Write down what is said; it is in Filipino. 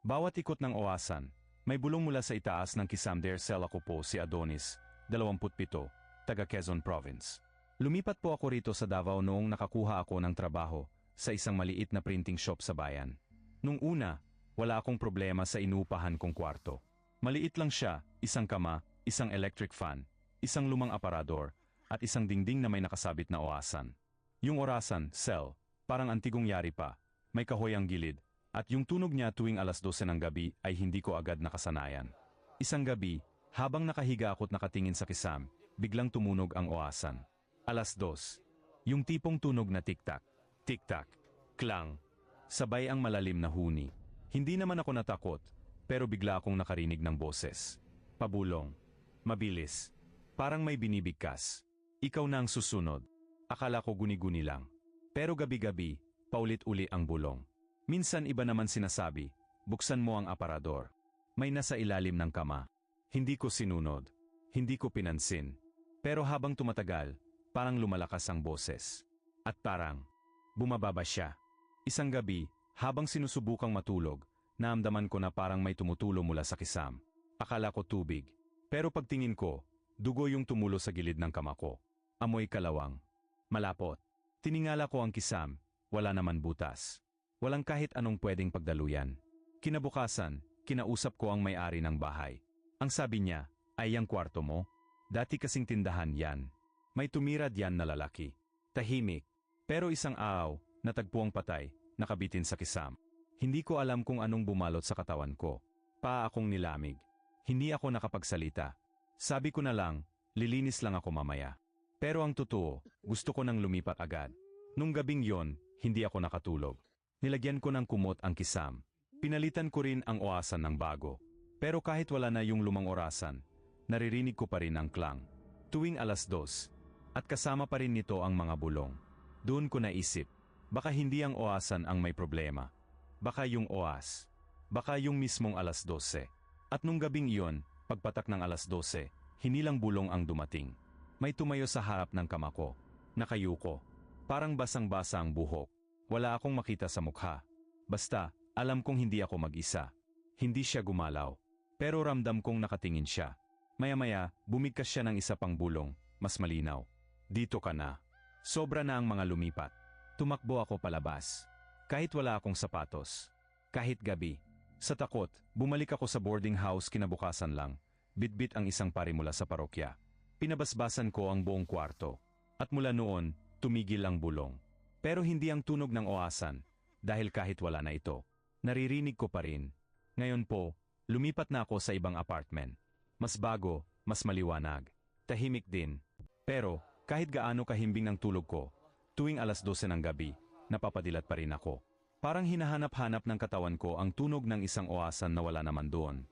Bawat ikot ng oasan, may bulong mula sa itaas ng kisam. Ako po si Adonis, 27, taga Quezon Province. Lumipat po ako rito sa Davao noong nakakuha ako ng trabaho sa isang maliit na printing shop sa bayan. Nung una, wala akong problema sa inuupahan kong kwarto. Maliit lang siya, isang kama, isang electric fan, isang lumang aparador, at isang dingding na may nakasabit na oasan. Yung orasan, cell, parang antigong yari pa, may kahoy ang gilid, at yung tunog niya tuwing 12:00 ng gabi ay hindi ko agad nakasanayan. Isang gabi, habang nakahiga ako't nakatingin sa kisam, biglang tumunog ang oasan. 2:00. Yung tipong tunog na tik-tak, tik-tak, klang. Sabay ang malalim na huni. Hindi naman ako natakot, pero bigla akong nakarinig ng boses. Pabulong. Mabilis. Parang may binibigkas. Ikaw na ang susunod. Akala ko guni-guni lang. Pero gabi-gabi, paulit-uli ang bulong. Minsan iba naman sinasabi, buksan mo ang aparador. May nasa ilalim ng kama. Hindi ko sinunod. Hindi ko pinansin. Pero habang tumatagal, parang lumalakas ang boses. At parang, bumababa siya. Isang gabi, habang sinusubukang matulog, naamdaman ko na parang may tumutulo mula sa kisam. Akala ko tubig. Pero pagtingin ko, dugo yung tumulo sa gilid ng kama ko. Amoy kalawang. Malapot. Tiningala ko ang kisam, wala naman butas. Walang kahit anong pwedeng pagdaluyan. Kinabukasan, kinausap ko ang may-ari ng bahay. Ang sabi niya, ay ang kwarto mo? Dati kasing tindahan yan. May tumirad yan na lalaki. Tahimik. Pero isang araw, natagpuang patay, nakabitin sa kisam. Hindi ko alam kung anong bumalot sa katawan ko. Paa akong nilamig. Hindi ako nakapagsalita. Sabi ko na lang, lilinis lang ako mamaya. Pero ang totoo, gusto ko nang lumipat agad. Nung gabing yon, hindi ako nakatulog. Nilagyan ko ng kumot ang kisam. Pinalitan ko rin ang oasan ng bago. Pero kahit wala na yung lumang orasan, naririnig ko pa rin ang klang. Tuwing 2:00. At kasama pa rin nito ang mga bulong. Doon ko naisip, baka hindi ang oasan ang may problema. Baka yung oas. Baka yung mismong 2:00. At nung gabing iyon, pagpatak ng 2:00, hinilang bulong ang dumating. May tumayo sa harap ng kama ko. Nakayuko. Parang basang-basa ang buhok. Wala akong makita sa mukha. Basta, alam kong hindi ako mag-isa. Hindi siya gumalaw. Pero ramdam kong nakatingin siya. Maya-maya, bumigkas siya ng isa pang bulong, mas malinaw. Dito ka na. Sobra na ang mga lumipat. Tumakbo ako palabas. Kahit wala akong sapatos. Kahit gabi. Sa takot, bumalik ako sa boarding house kinabukasan lang. Bitbit ang isang pari mula sa parokya. Pinabasbasan ko ang buong kwarto. At mula noon, tumigil ang bulong. Pero hindi ang tunog ng oasan, dahil kahit wala na ito, naririnig ko pa rin. Ngayon po, lumipat na ako sa ibang apartment. Mas bago, mas maliwanag. Tahimik din. Pero, kahit gaano kahimbing ng tulog ko, tuwing 2:00 ng gabi, napapadilat pa rin ako. Parang hinahanap-hanap ng katawan ko ang tunog ng isang oasan na wala naman doon.